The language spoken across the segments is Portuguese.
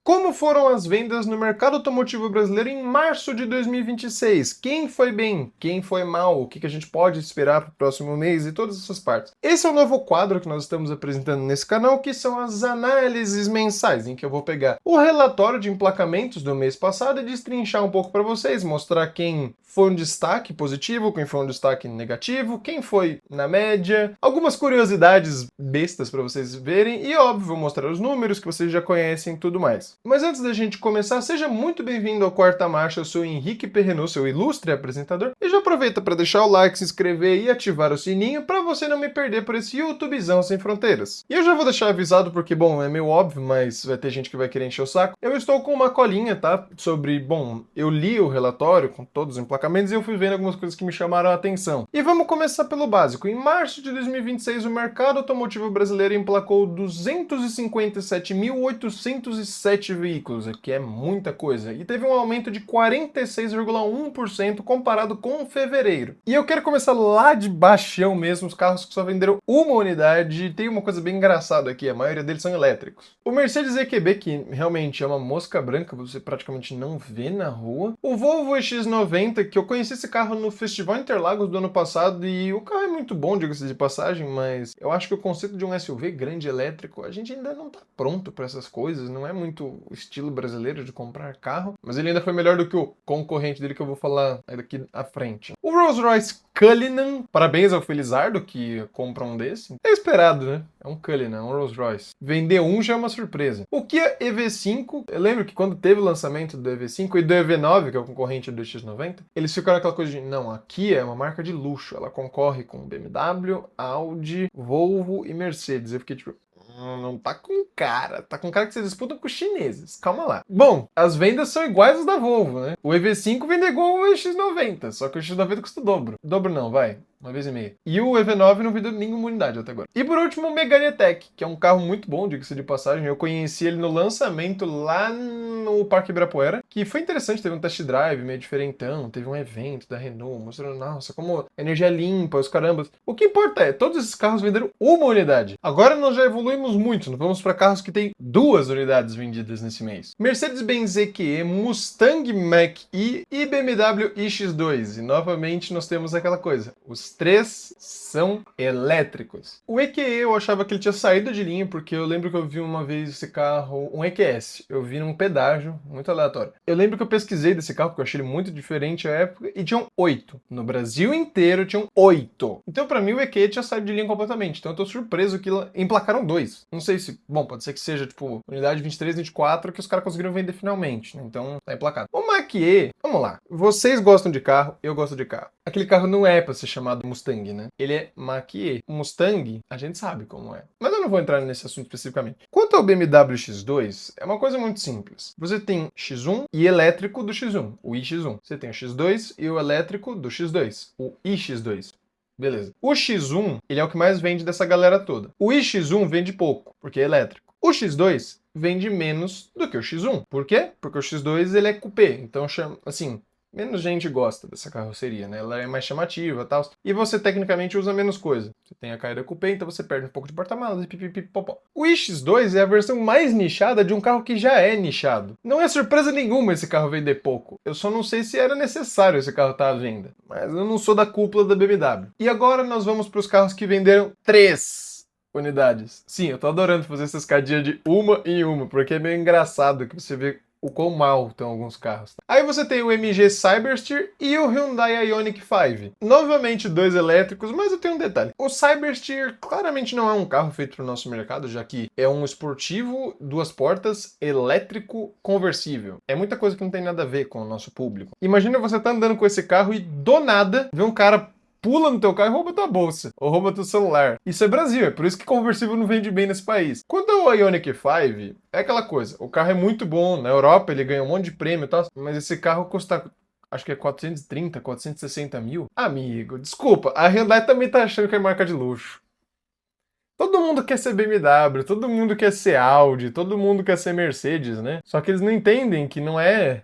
Como foram as vendas no mercado automotivo brasileiro em março de 2026? Quem foi bem? Quem foi mal? O que a gente pode esperar para o próximo mês e todas essas partes? Esse é o novo quadro que nós estamos apresentando nesse canal, que são as análises mensais, em que eu vou pegar o relatório de emplacamentos do mês passado e destrinchar um pouco para vocês, mostrar quem foi um destaque positivo, quem foi um destaque negativo, quem foi na média, algumas curiosidades bestas para vocês verem e, óbvio, vou mostrar os números que vocês já conhecem e tudo mais. Mas antes da gente começar, seja muito bem-vindo ao Quarta Marcha. Eu sou o Henrique Perrenot, seu ilustre apresentador, e já aproveita para deixar o like, se inscrever e ativar o sininho para você não me perder por esse YouTubezão sem fronteiras. E eu já vou deixar avisado porque, bom, é meio óbvio, mas vai ter gente que vai querer encher o saco. Eu estou com uma colinha, tá? Sobre, bom, eu li o relatório com todos os emplacamentos e eu fui vendo algumas coisas que me chamaram a atenção. E vamos começar pelo básico. Em março de 2026, o mercado automotivo brasileiro emplacou 257.807 veículos, que é muita coisa, e teve um aumento de 46,1% comparado com fevereiro. E eu quero começar lá de baixão mesmo, os carros que só venderam uma unidade. Tem uma coisa bem engraçada aqui, a maioria deles são elétricos. O Mercedes EQB, que realmente é uma mosca branca, você praticamente não vê na rua. O Volvo EX90, que eu conheci esse carro no Festival Interlagos do ano passado, e o carro é muito bom, diga-se de passagem, mas eu acho que o conceito de um SUV grande elétrico, a gente ainda não tá pronto para essas coisas, não é muito o estilo brasileiro de comprar carro, mas ele ainda foi melhor do que o concorrente dele que eu vou falar daqui à frente. O Rolls-Royce Cullinan, parabéns ao Felizardo que compra um desse. É esperado, né? É um Cullinan, um Rolls-Royce. Vender um já é uma surpresa. O Kia EV5, eu lembro que quando teve o lançamento do EV5 e do EV9, que é o concorrente do X90, eles ficaram aquela coisa de, não, a Kia é uma marca de luxo, ela concorre com BMW, Audi, Volvo e Mercedes. Eu fiquei tipo, não tá com cara. Tá com cara que vocês disputam com os chineses. Calma lá. Bom, as vendas são iguais às da Volvo, né? O EV5 vende igual ao X90, só que o X90 custa o dobro. O dobro não, vai. Uma vez e meia. E o EV9 não vendeu nenhuma unidade até agora. E por último, o Megane E-Tech, que é um carro muito bom, diga-se de passagem. Eu conheci ele no lançamento lá no Parque Ibirapuera, que foi interessante, teve um test drive meio diferentão, teve um evento da Renault, mostrando, nossa, como energia limpa, os carambas. O que importa é, todos esses carros venderam uma unidade. Agora nós já evoluímos muito, nós vamos para carros que têm 2 unidades vendidas nesse mês. Mercedes-Benz EQE, Mustang Mach-E e BMW iX2. E novamente nós temos aquela coisa, os 3 são elétricos. O EQE eu achava que ele tinha saído de linha, porque eu lembro que eu vi uma vez esse carro, um EQS, eu vi num pedágio, muito aleatório. Eu lembro que eu pesquisei desse carro, porque eu achei ele muito diferente à época, e tinham 8. No Brasil inteiro tinham 8. Então pra mim o EQE tinha saído de linha completamente, então eu tô surpreso que emplacaram 2. Não sei se, bom, pode ser que seja tipo unidade 23, 24 que os caras conseguiram vender finalmente, né? Então tá emplacado. O Mach-E, vamos lá, vocês gostam de carro, eu gosto de carro. Aquele carro não é pra ser chamado Mustang, né? Ele é Mach-E. O Mustang, a gente sabe como é. Mas eu não vou entrar nesse assunto especificamente. Quanto ao BMW X2, é uma coisa muito simples. Você tem X1 e elétrico do X1, o iX1. Você tem o X2 e o elétrico do X2, o iX2. Beleza. O X1, ele é o que mais vende dessa galera toda. O iX1 vende pouco, porque é elétrico. O X2 vende menos do que o X1. Por quê? Porque o X2 ele é coupé. Então, assim, menos gente gosta dessa carroceria, né? Ela é mais chamativa e tal. E você, tecnicamente, usa menos coisa. Você tem a caída coupé, então você perde um pouco de porta-malas e pipipipopó. O iX2 é a versão mais nichada de um carro que já é nichado. Não é surpresa nenhuma esse carro vender pouco. Eu só não sei se era necessário esse carro estar à venda. Mas eu não sou da cúpula da BMW. E agora nós vamos para os carros que venderam 3 unidades. Sim, eu tô adorando fazer essa escadinha de uma em uma, porque é meio engraçado que você vê o quão mal estão alguns carros. Aí você tem o MG Cybersteer e o Hyundai Ioniq 5. Novamente 2 elétricos, mas eu tenho um detalhe. O Cybersteer claramente não é um carro feito para o nosso mercado, já que é um esportivo 2 portas elétrico conversível. É muita coisa que não tem nada a ver com o nosso público. Imagina você tá andando com esse carro e do nada vê um cara pula no teu carro e rouba tua bolsa, ou rouba teu celular. Isso é Brasil, é por isso que conversível não vende bem nesse país. Quanto ao Ioniq 5, é aquela coisa, o carro é muito bom, na Europa ele ganha um monte de prêmio e tal, mas esse carro custa, acho que é 430, 460 mil. Amigo, desculpa, a Hyundai também tá achando que é marca de luxo. Todo mundo quer ser BMW, todo mundo quer ser Audi, todo mundo quer ser Mercedes, né? Só que eles não entendem que não é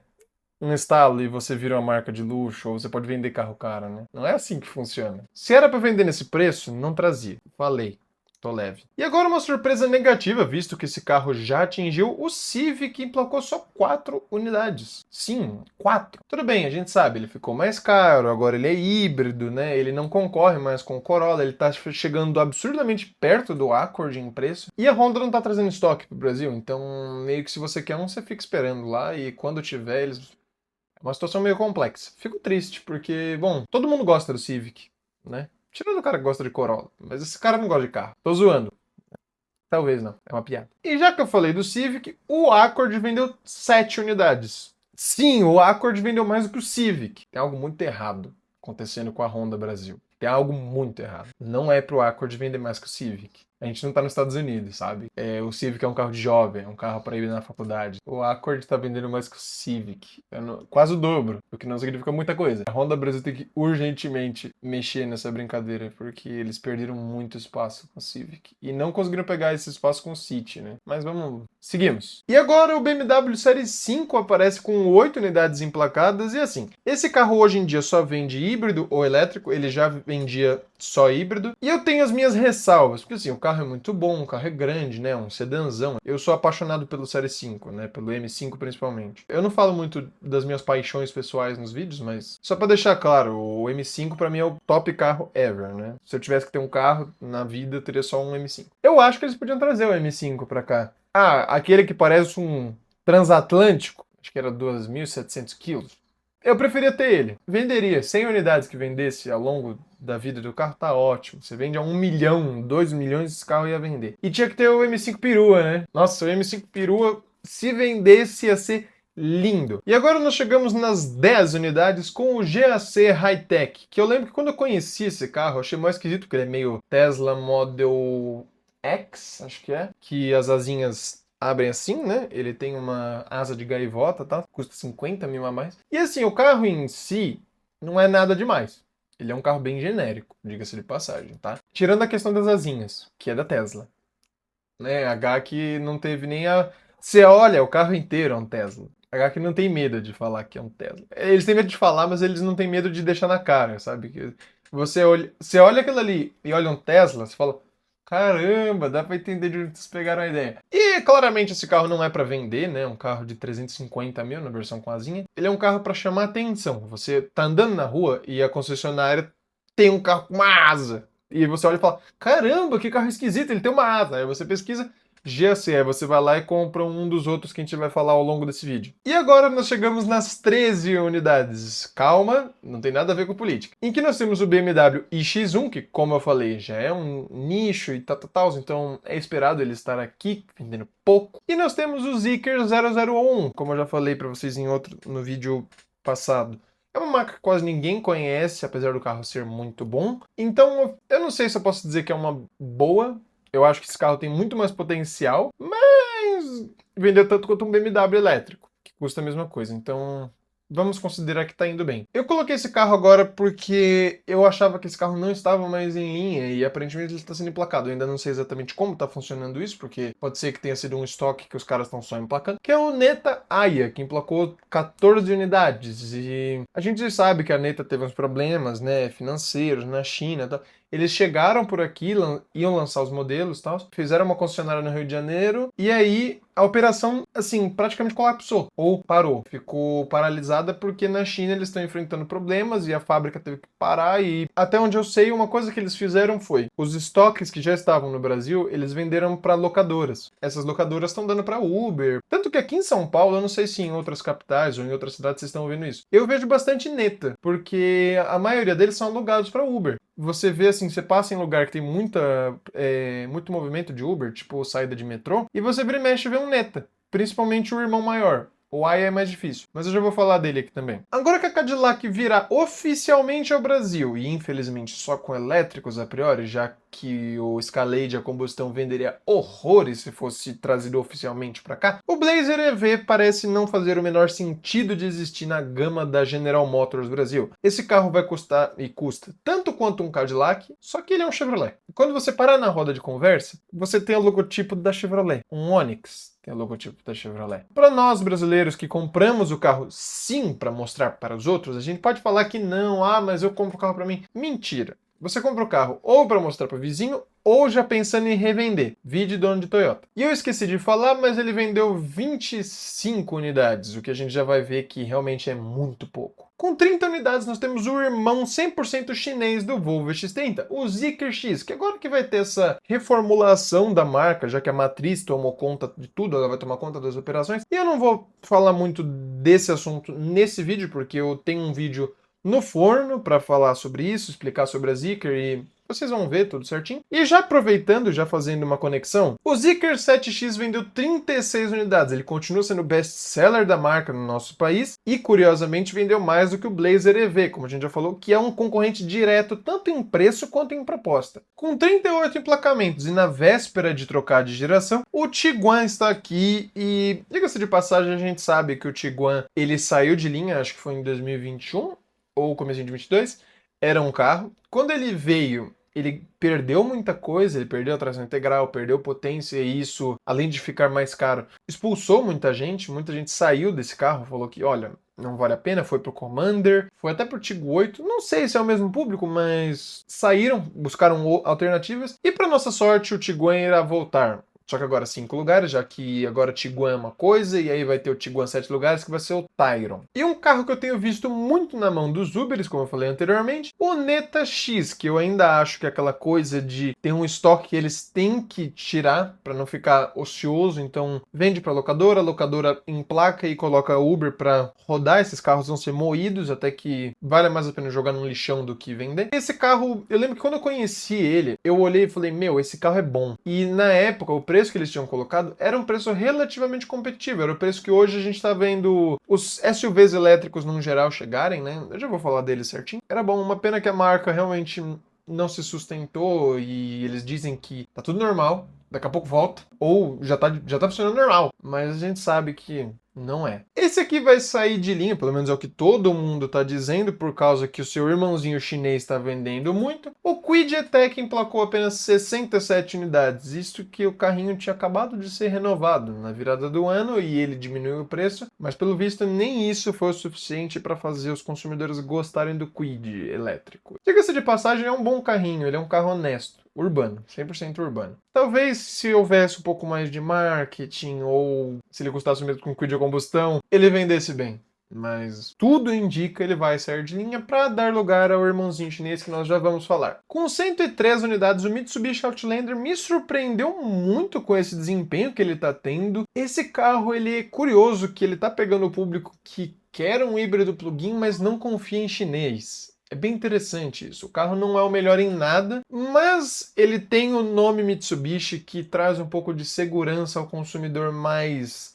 um estalo e você vira uma marca de luxo, ou você pode vender carro caro, né? Não é assim que funciona. Se era para vender nesse preço, não trazia. Falei. Tô leve. E agora uma surpresa negativa, visto que esse carro já atingiu o Civic e emplacou só 4 unidades. Sim, 4. Tudo bem, a gente sabe, ele ficou mais caro, agora ele é híbrido, né? Ele não concorre mais com o Corolla, ele tá chegando absurdamente perto do Accord em preço. E a Honda não tá trazendo estoque pro Brasil, então meio que se você quer um, você fica esperando lá e quando tiver, eles... É uma situação meio complexa. Fico triste, porque, bom, todo mundo gosta do Civic, né? Tirando o cara que gosta de Corolla. Mas esse cara não gosta de carro. Tô zoando. Talvez não. É uma piada. E já que eu falei do Civic, o Accord vendeu 7 unidades. Sim, o Accord vendeu mais do que o Civic. Tem algo muito errado acontecendo com a Honda Brasil. Tem algo muito errado. Não é pro Accord vender mais que o Civic. A gente não tá nos Estados Unidos, sabe? O Civic é um carro de jovem, é um carro para ir na faculdade. O Accord tá vendendo mais que o Civic. Quase o dobro, o que não significa muita coisa. A Honda Brasil tem que urgentemente mexer nessa brincadeira, porque eles perderam muito espaço com o Civic. E não conseguiram pegar esse espaço com o City, né? Mas vamos... Seguimos. E agora o BMW Série 5 aparece com 8 unidades emplacadas e assim. Esse carro hoje em dia só vende híbrido ou elétrico, ele já vendia só híbrido. E eu tenho as minhas ressalvas, porque assim, o carro é muito bom, o carro é grande, né? Um sedanzão. Eu sou apaixonado pelo Série 5, né? Pelo M5 principalmente. Eu não falo muito das minhas paixões pessoais nos vídeos, mas só pra deixar claro, o M5 pra mim é o top carro ever, né? Se eu tivesse que ter um carro na vida, eu teria só um M5. Eu acho que eles podiam trazer o M5 pra cá. Ah, aquele que parece um transatlântico, acho que era 2.700 quilos. Eu preferia ter ele. Venderia. 100 unidades que vendesse ao longo da vida do carro, tá ótimo. Você vende a 1 milhão, 2 milhões, esse carro ia vender. E tinha que ter o M5 perua, né? Nossa, o M5 perua, se vendesse, ia ser lindo. E agora nós chegamos nas 10 unidades com o GAC High-Tech, que eu lembro que quando eu conheci esse carro, eu achei mais esquisito, porque ele é meio Tesla Model X, acho que é, que as asinhas abrem assim, né? Ele tem uma asa de gaivota, tá? Custa 50 mil a mais. E assim, o carro em si não é nada demais. Ele é um carro bem genérico, diga-se de passagem, tá? Tirando a questão das asinhas, que é da Tesla. Né? H que não teve nem a... Você olha, o carro inteiro é um Tesla. H que não tem medo de falar que é um Tesla. Eles têm medo de falar, mas eles não têm medo de deixar na cara, sabe? Você olha aquilo ali e olha um Tesla, você fala... Caramba, dá pra entender de onde vocês pegaram a ideia. E claramente esse carro não é pra vender, né? Um carro de 350 mil na versão com asinha. Ele é um carro pra chamar atenção. Você tá andando na rua e a concessionária tem um carro com uma asa. E você olha e fala, caramba, que carro esquisito, ele tem uma asa. Aí você pesquisa GAC, aí você vai lá e compra um dos outros que a gente vai falar ao longo desse vídeo. E agora nós chegamos nas 13 unidades. Calma, não tem nada a ver com política. Em que nós temos o BMW iX1, que como eu falei, já é um nicho e tal, então é esperado ele estar aqui, vendendo pouco. E nós temos o Zeekr 001, como eu já falei para vocês no vídeo passado. É uma marca que quase ninguém conhece, apesar do carro ser muito bom. Então, eu não sei se eu posso dizer que é uma boa. Eu acho que esse carro tem muito mais potencial, mas vendeu tanto quanto um BMW elétrico, que custa a mesma coisa. Então, vamos considerar que tá indo bem. Eu coloquei esse carro agora porque eu achava que esse carro não estava mais em linha e aparentemente ele está sendo emplacado. Eu ainda não sei exatamente como está funcionando isso, porque pode ser que tenha sido um estoque que os caras estão só emplacando, que é o Neta Aya, que emplacou 14 unidades. E a gente sabe que a Neta teve uns problemas, né, financeiros na China e tal. Eles chegaram por aqui, iam lançar os modelos e tal, fizeram uma concessionária no Rio de Janeiro, e aí a operação, assim, praticamente colapsou, ou parou. Ficou paralisada porque na China eles estão enfrentando problemas e a fábrica teve que parar e, até onde eu sei, uma coisa que eles fizeram foi, os estoques que já estavam no Brasil, eles venderam para locadoras. Essas locadoras estão dando para Uber. Tanto que aqui em São Paulo, eu não sei se em outras capitais ou em outras cidades vocês estão vendo isso. Eu vejo bastante Neta, porque a maioria deles são alugados para Uber. Você vê assim, você passa em lugar que tem muito movimento de Uber, tipo saída de metrô, e você vira e mexe e vê um Neta, principalmente o irmão maior. O Aya é mais difícil, mas eu já vou falar dele aqui também. Agora que a Cadillac virá oficialmente ao Brasil, e infelizmente só com elétricos a priori, já que o Escalade a combustão venderia horrores se fosse trazido oficialmente para cá, o Blazer EV parece não fazer o menor sentido de existir na gama da General Motors Brasil. Esse carro vai custar, e custa, tanto quanto um Cadillac, só que ele é um Chevrolet. E quando você parar na roda de conversa, você tem o logotipo da Chevrolet, um Onix. Tem o logotipo da Chevrolet. Para nós brasileiros que compramos o carro sim para mostrar para os outros, a gente pode falar que não, mas eu compro o carro para mim. Mentira. Você compra o carro ou para mostrar para o vizinho, ou já pensando em revender, vídeo dono de Toyota. E eu esqueci de falar, mas ele vendeu 25 unidades, o que a gente já vai ver que realmente é muito pouco. Com 30 unidades, nós temos o irmão 100% chinês do Volvo X30, o Zeekr X, que agora que vai ter essa reformulação da marca, já que a matriz tomou conta de tudo, ela vai tomar conta das operações. E eu não vou falar muito desse assunto nesse vídeo, porque eu tenho um vídeo no forno para falar sobre isso, explicar sobre a Zeekr e vocês vão ver tudo certinho. E já aproveitando, já fazendo uma conexão, o Zeekr 7X vendeu 36 unidades. Ele continua sendo o best-seller da marca no nosso país e, curiosamente, vendeu mais do que o Blazer EV, como a gente já falou, que é um concorrente direto tanto em preço quanto em proposta. Com 38 emplacamentos e na véspera de trocar de geração, o Tiguan está aqui e, diga-se de passagem, a gente sabe que o Tiguan ele saiu de linha, acho que foi em 2021 ou começo de 22, era um carro. Quando ele veio, ele perdeu muita coisa, ele perdeu a tração integral, perdeu potência e isso, além de ficar mais caro, expulsou muita gente saiu desse carro, falou que, olha, não vale a pena, foi pro Commander, foi até pro Tiggo 8, não sei se é o mesmo público, mas saíram, buscaram alternativas e para nossa sorte o Tiguan irá voltar. Só que agora 5 lugares, já que agora o Tiguan é uma coisa, e aí vai ter o Tiguan 7 lugares, que vai ser o Tayron. E um carro que eu tenho visto muito na mão dos Uberes, como eu falei anteriormente, o Neta X, que eu ainda acho que é aquela coisa de ter um estoque que eles têm que tirar para não ficar ocioso, então vende para a locadora emplaca e coloca Uber para rodar, esses carros vão ser moídos, até que vale mais a pena jogar no lixão do que vender. Esse carro, eu lembro que quando eu conheci ele, eu olhei e falei, meu, esse carro é bom. E na época, o preço que eles tinham colocado era um preço relativamente competitivo, era o preço que hoje a gente está vendo os SUVs elétricos no geral chegarem, né? Eu já vou falar deles certinho. Era bom, uma pena que a marca realmente não se sustentou e eles dizem que tá tudo normal, daqui a pouco volta, ou já tá funcionando normal, mas a gente sabe que não é. Esse aqui vai sair de linha, pelo menos é o que todo mundo tá dizendo, por causa que o seu irmãozinho chinês está vendendo muito. O Kwid E-Tech emplacou apenas 67 unidades, isto que o carrinho tinha acabado de ser renovado na virada do ano e ele diminuiu o preço, mas pelo visto nem isso foi o suficiente para fazer os consumidores gostarem do Kwid elétrico. Diga-se de passagem, é um bom carrinho, ele é um carro honesto. Urbano, 100% urbano. Talvez se houvesse um pouco mais de marketing ou se ele custasse mesmo com o Kwid a combustão, ele vendesse bem. Mas tudo indica ele vai sair de linha para dar lugar ao irmãozinho chinês que nós já vamos falar. Com 103 unidades, o Mitsubishi Outlander me surpreendeu muito com esse desempenho que ele está tendo. Esse carro, ele é curioso que ele está pegando o público que quer um híbrido plug-in, mas não confia em chinês. É bem interessante isso. O carro não é o melhor em nada, mas ele tem o nome Mitsubishi que traz um pouco de segurança ao consumidor mais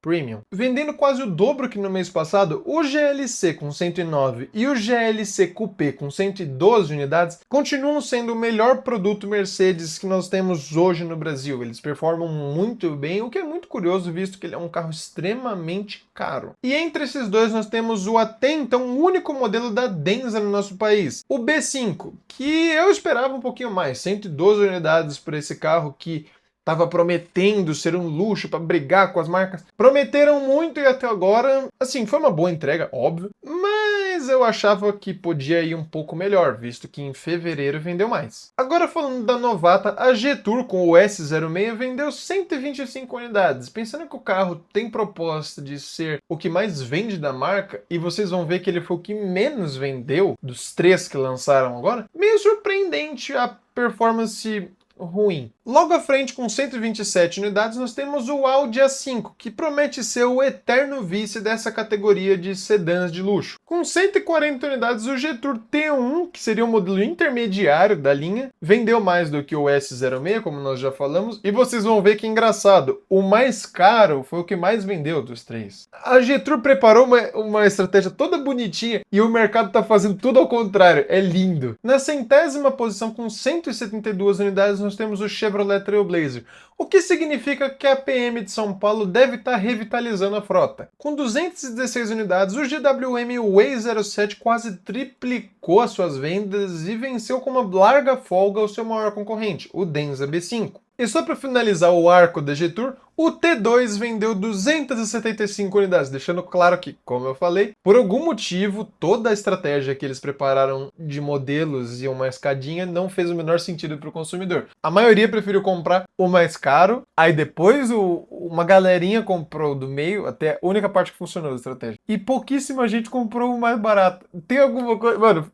premium. Vendendo quase o dobro que no mês passado, o GLC com 109 e o GLC Coupé com 112 unidades continuam sendo o melhor produto Mercedes que nós temos hoje no Brasil. Eles performam muito bem, o que é muito curioso, visto que ele é um carro extremamente caro. E entre esses dois nós temos o até então único modelo da Denza no nosso país, o B5, que eu esperava um pouquinho mais, 112 unidades por esse carro que estava prometendo ser um luxo para brigar com as marcas. Prometeram muito e até agora, assim, foi uma boa entrega, óbvio, mas eu achava que podia ir um pouco melhor, visto que em fevereiro vendeu mais. Agora falando da novata, a G-Tour com o S06 vendeu 125 unidades. Pensando que o carro tem proposta de ser o que mais vende da marca, e vocês vão ver que ele foi o que menos vendeu dos 3 que lançaram agora, meio surpreendente a performance ruim. Logo à frente, com 127 unidades, nós temos o Audi A5, que promete ser o eterno vice dessa categoria de sedãs de luxo. Com 140 unidades, o G-Tour T1, que seria o modelo intermediário da linha, vendeu mais do que o S06, como nós já falamos, e vocês vão ver que é engraçado, o mais caro foi o que mais vendeu dos 3. A G-Tour preparou uma estratégia toda bonitinha e o mercado está fazendo tudo ao contrário, é lindo. Na 100ª posição, com 172 unidades, nós temos o Chevrolet Trailblazer, o que significa que a PM de São Paulo deve estar revitalizando a frota. Com 216 unidades, o GWM Way 07 quase triplicou as suas vendas e venceu com uma larga folga o seu maior concorrente, o Denza B5. E só para finalizar o arco da G-Tour, o T2 vendeu 275 unidades, deixando claro que, como eu falei, por algum motivo, toda a estratégia que eles prepararam de modelos e uma escadinha não fez o menor sentido para o consumidor. A maioria preferiu comprar o mais caro, aí depois uma galerinha comprou o do meio, até a única parte que funcionou da estratégia. E pouquíssima gente comprou o mais barato. Tem alguma coisa... Mano,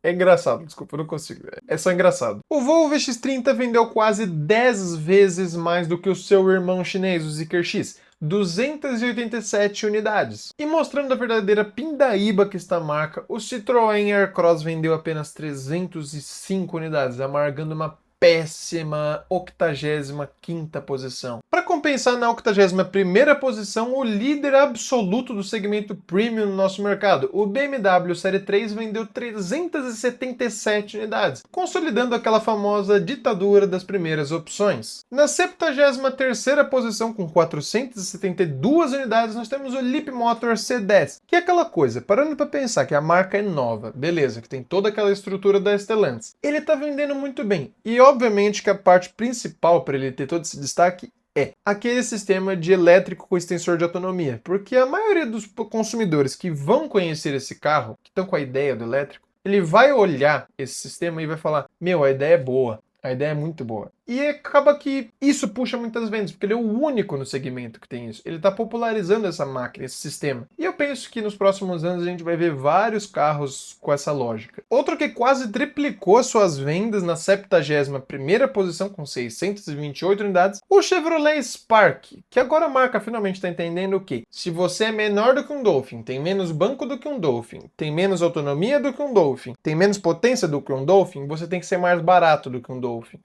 é engraçado, desculpa, eu não consigo. É só engraçado. O Volvo VX30 vendeu quase 10 vezes mais do que o seu irmão chinês, o Zeekr X. 287 unidades. E mostrando a verdadeira pindaíba que está a marca, o Citroën Aircross vendeu apenas 305 unidades, amargando uma péssima 85ª posição. Para compensar, na 81ª posição, o líder absoluto do segmento premium no nosso mercado, o BMW Série 3 vendeu 377 unidades, consolidando aquela famosa ditadura das primeiras opções. Na 73ª posição, com 472 unidades, nós temos o Leapmotor C10, que é aquela coisa, parando para pensar que a marca é nova, beleza, que tem toda aquela estrutura da Stellantis. Ele está vendendo muito bem, e obviamente que a parte principal para ele ter todo esse destaque é aquele sistema de elétrico com extensor de autonomia, porque a maioria dos consumidores que vão conhecer esse carro, que estão com a ideia do elétrico, ele vai olhar esse sistema e vai falar, meu, a ideia é boa, a ideia é muito boa. E acaba que isso puxa muitas vendas, porque ele é o único no segmento que tem isso. Ele está popularizando essa máquina, esse sistema. E eu penso que nos próximos anos a gente vai ver vários carros com essa lógica. Outro que quase triplicou suas vendas na 71ª posição, com 628 unidades, o Chevrolet Spark, que agora a marca finalmente está entendendo o quê? Se você é menor do que um Dolphin, tem menos banco do que um Dolphin, tem menos autonomia do que um Dolphin, tem menos potência do que um Dolphin, você tem que ser mais barato do que um Dolphin.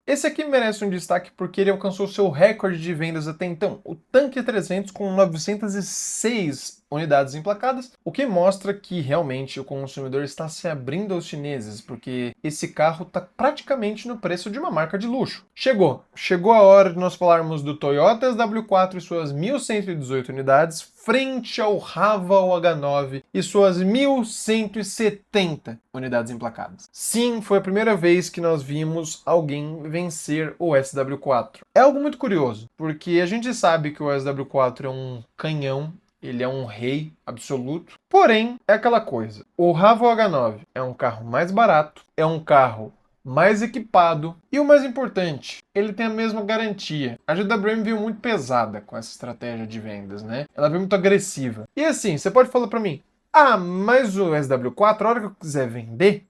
Esse aqui merece um destaque porque ele alcançou seu recorde de vendas até então, o Tanque 300 com 906 unidades emplacadas, o que mostra que realmente o consumidor está se abrindo aos chineses, porque esse carro está praticamente no preço de uma marca de luxo. Chegou a hora de nós falarmos do Toyota SW4 e suas 1.118 unidades, frente ao Raval H9 e suas 1.170 unidades emplacadas. Sim, foi a primeira vez que nós vimos alguém vencer o SW4. É algo muito curioso, porque a gente sabe que o SW4 é um canhão, ele é um rei absoluto. Porém, é aquela coisa. O Raval H9 é um carro mais barato, é um carro mais equipado e o mais importante, ele tem a mesma garantia. A GWM veio muito pesada com essa estratégia de vendas, né? Ela veio muito agressiva. E assim, você pode falar pra mim, mas o SW4, a hora que eu quiser vender,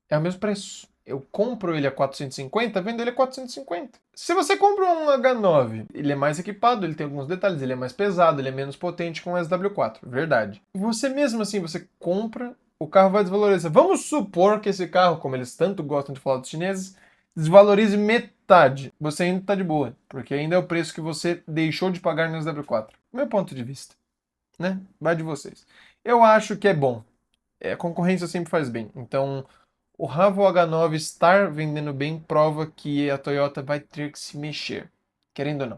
é o mesmo preço. Eu compro ele a 450, vendo ele a 450. Se você compra um H9, ele é mais equipado, ele tem alguns detalhes, ele é mais pesado, ele é menos potente com o SW4, verdade. E você mesmo assim, você compra, o carro vai desvalorizar. Vamos supor que esse carro, como eles tanto gostam de falar dos chineses, desvalorize metade. Você ainda está de boa, porque ainda é o preço que você deixou de pagar no SW4. Meu ponto de vista, né? Vai de vocês. Eu acho que é bom. A concorrência sempre faz bem. Então, o Raval H9 estar vendendo bem prova que a Toyota vai ter que se mexer, querendo ou não.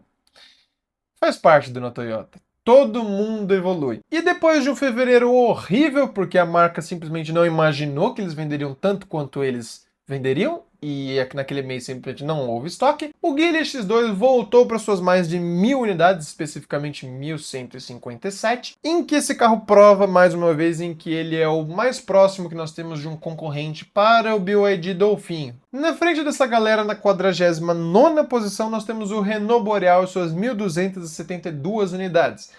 Faz parte do na Toyota. Todo mundo evolui. E depois de um fevereiro horrível, porque a marca simplesmente não imaginou que eles venderiam tanto quanto eles venderiam, e naquele mês simplesmente não houve estoque, o Geely X2 voltou para suas mais de 1.000 unidades, especificamente 1.157, em que esse carro prova mais uma vez em que ele é o mais próximo que nós temos de um concorrente para o BYD Dolphin. Na frente dessa galera, na 49ª posição, nós temos o Renault Boreal e suas 1.272 unidades.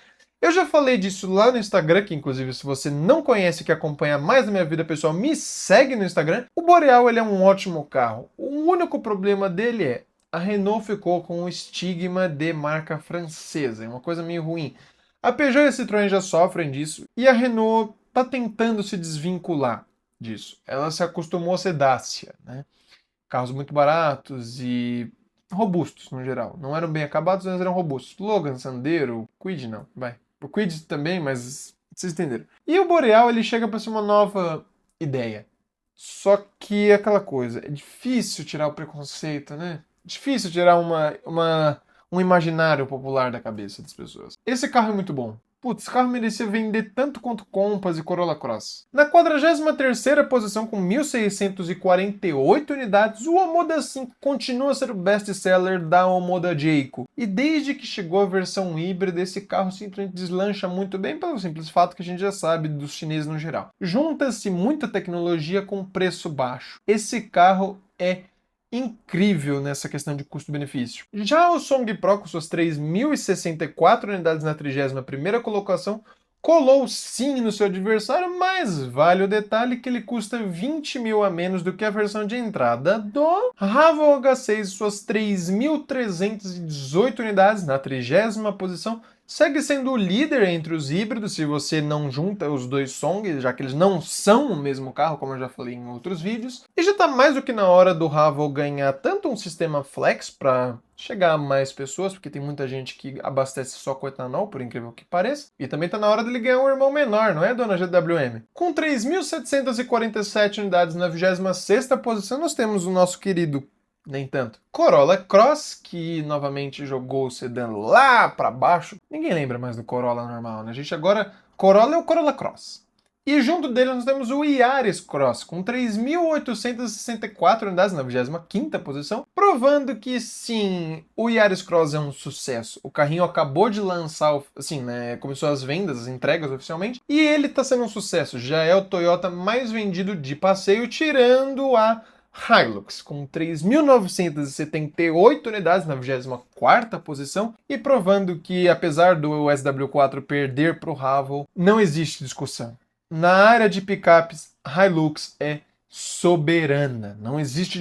Eu já falei disso lá no Instagram, que inclusive se você não conhece e quer acompanhar mais da minha vida pessoal, me segue no Instagram. O Boreal ele é um ótimo carro. O único problema dele é a Renault ficou com um estigma de marca francesa, é uma coisa meio ruim. A Peugeot e a Citroën já sofrem disso e a Renault está tentando se desvincular disso. Ela se acostumou a ser Dacia, né? Carros muito baratos e robustos no geral. Não eram bem acabados, mas eram robustos. Logan, Sandero, Kwid não, vai. O Kwid também, mas vocês entenderam. E o Boreal, ele chega para ser uma nova ideia. Só que é aquela coisa, é difícil tirar o preconceito, né? Difícil tirar um imaginário popular da cabeça das pessoas. Esse carro é muito bom. Putz, esse carro merecia vender tanto quanto Compass e Corolla Cross. Na 43ª posição, com 1.648 unidades, o Omoda 5 continua a ser o best-seller da Omoda Jayco. E desde que chegou a versão híbrida, esse carro simplesmente deslancha muito bem pelo simples fato que a gente já sabe dos chineses no geral. Junta-se muita tecnologia com preço baixo. Esse carro é incrível nessa questão de custo-benefício. Já o Song Pro, com suas 3.064 unidades na 31ª colocação, colou sim no seu adversário, mas vale o detalhe que ele custa 20 mil a menos do que a versão de entrada do Haval H6, suas 3.318 unidades na 30ª posição, segue sendo o líder entre os híbridos, se você não junta os dois Song, já que eles não são o mesmo carro, como eu já falei em outros vídeos. E já está mais do que na hora do Haval ganhar tanto um sistema flex para chegar a mais pessoas, porque tem muita gente que abastece só com etanol, por incrível que pareça. E também está na hora dele ganhar um irmão menor, não é, dona GWM? Com 3.747 unidades na 26ª posição, nós temos o nosso querido, nem tanto, Corolla Cross, que novamente jogou o sedã lá para baixo. Ninguém lembra mais do Corolla normal, né? A gente agora... Corolla é o Corolla Cross. E junto dele nós temos o Yaris Cross, com 3.864 unidades na 25ª posição, provando que sim, o Yaris Cross é um sucesso. O carrinho acabou de lançar, assim, né, começou as vendas, as entregas oficialmente, e ele está sendo um sucesso. Já é o Toyota mais vendido de passeio, tirando a Hilux, com 3.978 unidades na 24ª posição, e provando que, apesar do SW4 perder para o Haval, não existe discussão. Na área de picapes, Hilux é soberana. Não existe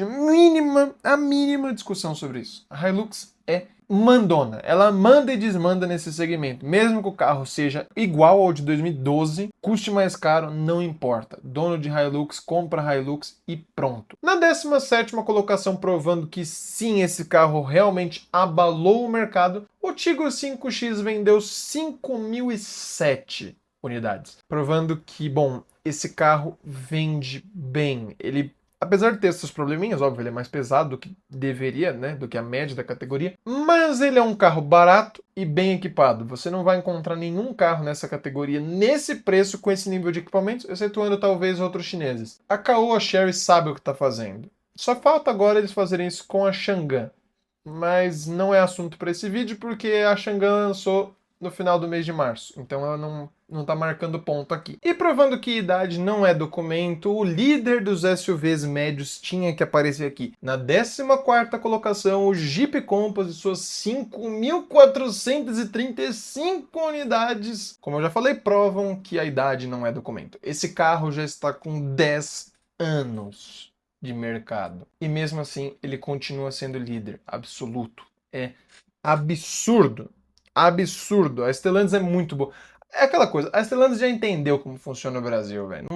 a mínima discussão sobre isso. A Hilux é mandona. Ela manda e desmanda nesse segmento. Mesmo que o carro seja igual ao de 2012, custe mais caro, não importa. Dono de Hilux, compra Hilux e pronto. Na 17ª colocação, provando que sim, esse carro realmente abalou o mercado, o Tiggo 5X vendeu 5.007 unidades. Provando que, bom, esse carro vende bem. Ele, apesar de ter seus probleminhas, óbvio, ele é mais pesado do que deveria, né, do que a média da categoria, mas ele é um carro barato e bem equipado. Você não vai encontrar nenhum carro nessa categoria, nesse preço, com esse nível de equipamentos, excetuando talvez outros chineses. A Caoa Chery sabe o que está fazendo. Só falta agora eles fazerem isso com a Changan. Mas não é assunto para esse vídeo, porque a Changan lançou no final do mês de março. Então ela não tá marcando ponto aqui. E provando que idade não é documento, o líder dos SUVs médios tinha que aparecer aqui. Na 14ª colocação, o Jeep Compass e suas 5.435 unidades. Como eu já falei, provam que a idade não é documento. Esse carro já está com 10 anos de mercado. E mesmo assim, ele continua sendo líder absoluto. É absurdo. Absurdo. A Stellantis é muito boa. É aquela coisa, a Stellantis já entendeu como funciona o Brasil, velho.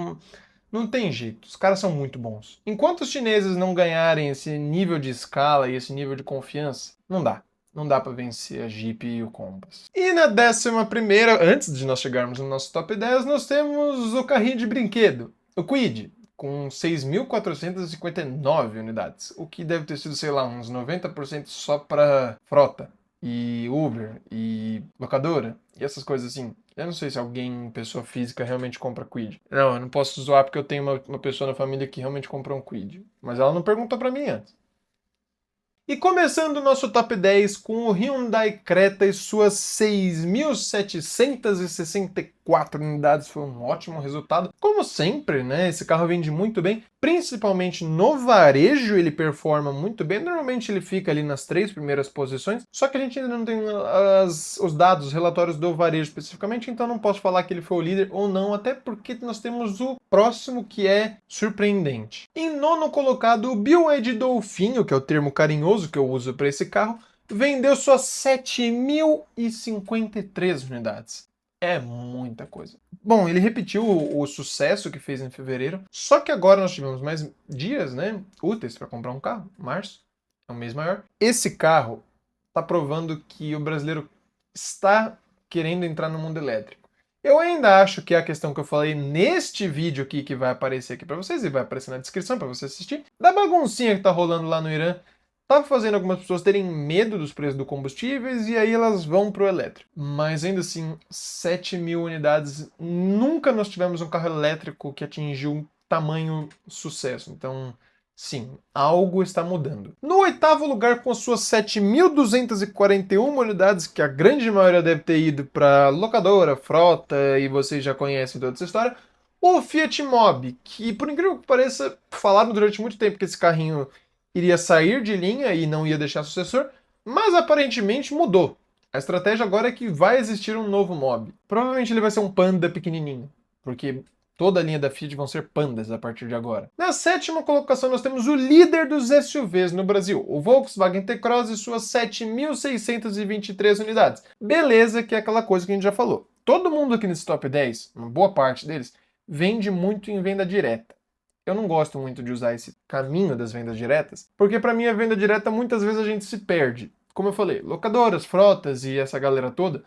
Não tem jeito, os caras são muito bons. Enquanto os chineses não ganharem esse nível de escala e esse nível de confiança, não dá. Não dá pra vencer a Jeep e o Compass. E na 11ª, antes de nós chegarmos no nosso top 10, nós temos o carrinho de brinquedo, o Kwid, com 6.459 unidades. O que deve ter sido, sei lá, uns 90% só pra frota. E Uber, e locadora, e essas coisas assim. Eu não sei se alguém, pessoa física, realmente compra Kwid. Não, eu não posso zoar porque eu tenho uma pessoa na família que realmente comprou um Kwid. Mas ela não perguntou pra mim antes. E começando o nosso top 10 com o Hyundai Creta e suas 6.764 unidades, foi um ótimo resultado. Como sempre, né, esse carro vende muito bem, principalmente no varejo ele performa muito bem. Normalmente ele fica ali nas 3 primeiras posições, só que a gente ainda não tem os dados, os relatórios do varejo especificamente, então não posso falar que ele foi o líder ou não, até porque nós temos o próximo que é surpreendente. Em 9º colocado, o BYD Dolphinho, que é o termo carinhoso que eu uso para esse carro, vendeu só 7.053 unidades. É muita coisa. Bom, ele repetiu o sucesso que fez em fevereiro, só que agora nós tivemos mais dias, né, úteis para comprar um carro. Março é um mês maior. Esse carro está provando que o brasileiro está querendo entrar no mundo elétrico. Eu ainda acho que a questão que eu falei neste vídeo aqui, que vai aparecer aqui para vocês e vai aparecer na descrição para você assistir, da baguncinha que tá rolando lá no Irã, tá fazendo algumas pessoas terem medo dos preços dos combustíveis e aí elas vão pro elétrico. Mas ainda assim, 7.000 unidades, nunca nós tivemos um carro elétrico que atingiu tamanho sucesso. Então, sim, algo está mudando. No oitavo lugar, com as suas 7.241 unidades, que a grande maioria deve ter ido para locadora, frota, e vocês já conhecem toda essa história, o Fiat Mobi, que por incrível que pareça, falaram durante muito tempo que esse carrinho iria sair de linha e não ia deixar sucessor, mas aparentemente mudou. A estratégia agora é que vai existir um novo Mobi. Provavelmente ele vai ser um Panda pequenininho, porque toda a linha da Fiat vão ser Pandas a partir de agora. Na sétima colocação nós temos o líder dos SUVs no Brasil, o Volkswagen T-Cross e suas 7.623 unidades. Beleza, que é aquela coisa que a gente já falou. Todo mundo aqui nesse top 10, uma boa parte deles, vende muito em venda direta. Eu não gosto muito de usar esse caminho das vendas diretas, porque para mim a venda direta muitas vezes a gente se perde. Como eu falei, locadoras, frotas e essa galera toda,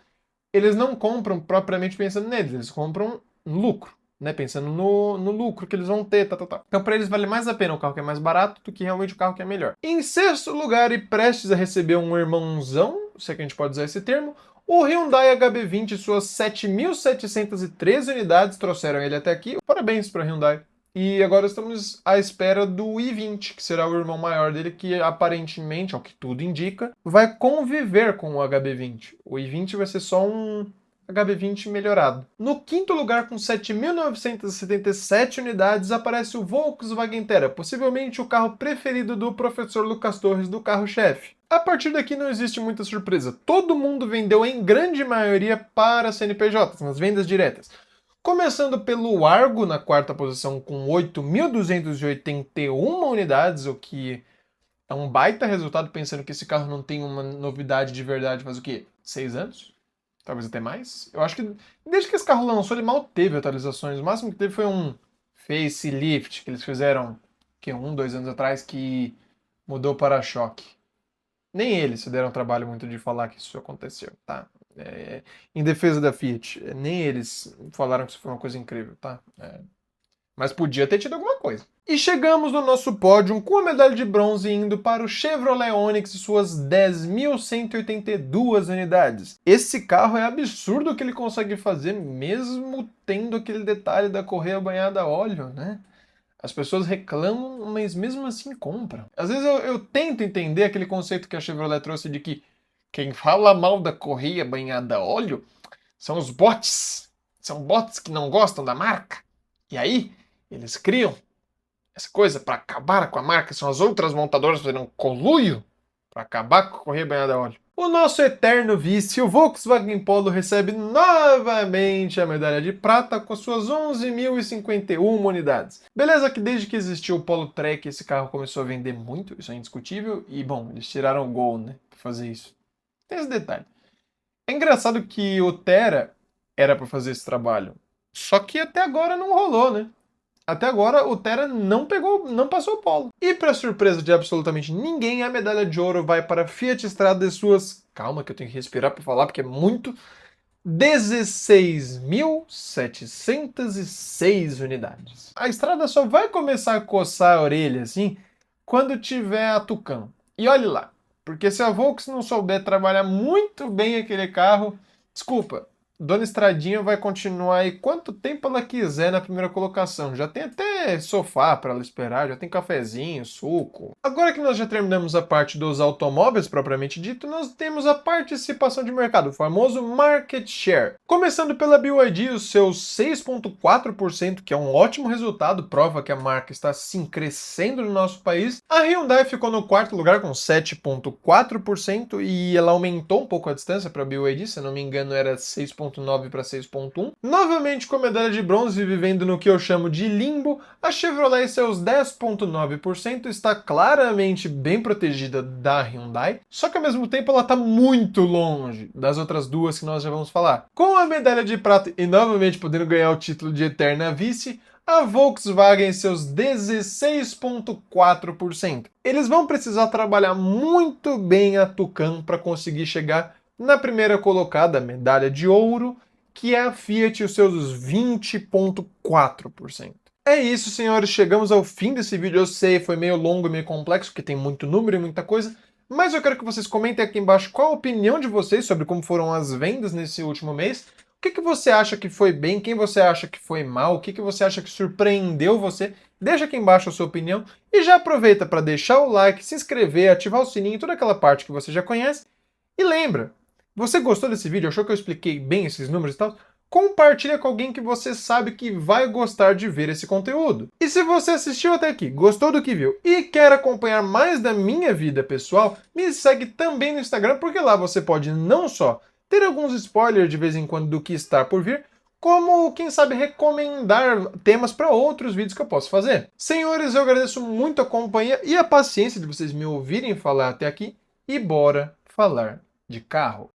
eles não compram propriamente pensando neles, eles compram no lucro, né? Pensando no lucro que eles vão ter, tá. Então para eles vale mais a pena o carro que é mais barato do que realmente o carro que é melhor. Em sexto lugar, e prestes a receber um irmãozão, se é que a gente pode usar esse termo, o Hyundai HB20 e suas 7.713 unidades trouxeram ele até aqui. Parabéns para a Hyundai. E agora estamos à espera do i20, que será o irmão maior dele, que aparentemente, ao que tudo indica, vai conviver com o HB20. O i20 vai ser só um HB20 melhorado. No quinto lugar, com 7.977 unidades, aparece o Volkswagen Tera, possivelmente o carro preferido do professor Lucas Torres do carro-chefe. A partir daqui não existe muita surpresa. Todo mundo vendeu em grande maioria para CNPJs, nas vendas diretas. Começando pelo Argo, na quarta posição, com 8.281 unidades, o que é um baita resultado, pensando que esse carro não tem uma novidade de verdade faz o quê? 6 anos? Talvez até mais? Eu acho que desde que esse carro lançou, ele mal teve atualizações. O máximo que teve foi um facelift, que eles fizeram, que 2 anos atrás, que mudou o para-choque. Nem eles se deram trabalho muito de falar que isso aconteceu, tá? Em defesa da Fiat, nem eles falaram que isso foi uma coisa incrível, tá? Mas podia ter tido alguma coisa. E chegamos no nosso pódio com a medalha de bronze indo para o Chevrolet Onix e suas 10.182 unidades. Esse carro é absurdo o que ele consegue fazer, mesmo tendo aquele detalhe da correia banhada a óleo, né? As pessoas reclamam, mas mesmo assim compram. Às vezes eu tento entender aquele conceito que a Chevrolet trouxe de que quem fala mal da correia banhada a óleo são os bots. São bots que não gostam da marca. E aí, eles criam essa coisa para acabar com a marca. São as outras montadoras fazendo um conluio para acabar com a correia banhada a óleo. O nosso eterno vice, o Volkswagen Polo, recebe novamente a medalha de prata com suas 11.051 unidades. Beleza que desde que existiu o Polo Trek, esse carro começou a vender muito, isso é indiscutível. E, bom, eles tiraram o Gol, né, para fazer isso. Tem esse detalhe. É engraçado que o Tera era para fazer esse trabalho. Só que até agora não rolou, né? Até agora o Tera não passou o Polo. E para surpresa de absolutamente ninguém, a medalha de ouro vai para a Fiat Strada e suas... Calma que eu tenho que respirar para falar, porque é muito... 16.706 unidades. A Strada só vai começar a coçar a orelha, assim, quando tiver a Tucano. E olhe lá, porque se a Volks não souber trabalhar muito bem aquele carro, desculpa, Dona Estradinha vai continuar aí quanto tempo ela quiser na primeira colocação. Já tem até sofá para ela esperar, já tem cafezinho, suco. Agora que nós já terminamos a parte dos automóveis propriamente dito, nós temos a participação de mercado, o famoso market share. Começando pela BYD, os seus 6,4%, que é um ótimo resultado, prova que a marca está sim crescendo no nosso país. A Hyundai ficou no quarto lugar com 7,4% e ela aumentou um pouco a distância para a BYD, se não me engano era 6,9 para 6,1. Novamente com a medalha de bronze, vivendo no que eu chamo de limbo, a Chevrolet, seus 10,9%, está claramente bem protegida da Hyundai, só que ao mesmo tempo ela está muito longe das outras duas que nós já vamos falar. Com a medalha de prata e novamente podendo ganhar o título de eterna vice, a Volkswagen e seus 16,4%. Eles vão precisar trabalhar muito bem a Tucano para conseguir chegar na primeira colocada, a medalha de ouro, que é a Fiat e os seus 20,4%. É isso, senhores, chegamos ao fim desse vídeo. Eu sei, foi meio longo e meio complexo, porque tem muito número e muita coisa, mas eu quero que vocês comentem aqui embaixo qual a opinião de vocês sobre como foram as vendas nesse último mês. O que você acha que foi bem, quem você acha que foi mal, o que você acha que surpreendeu você. Deixa aqui embaixo a sua opinião e já aproveita para deixar o like, se inscrever, ativar o sininho, toda aquela parte que você já conhece. E lembra, você gostou desse vídeo? Achou que eu expliquei bem esses números e tal? Compartilha com alguém que você sabe que vai gostar de ver esse conteúdo. E se você assistiu até aqui, gostou do que viu e quer acompanhar mais da minha vida pessoal, me segue também no Instagram, porque lá você pode não só ter alguns spoilers de vez em quando do que está por vir, como, quem sabe, recomendar temas para outros vídeos que eu posso fazer. Senhores, eu agradeço muito a companhia e a paciência de vocês me ouvirem falar até aqui, e bora falar de carro.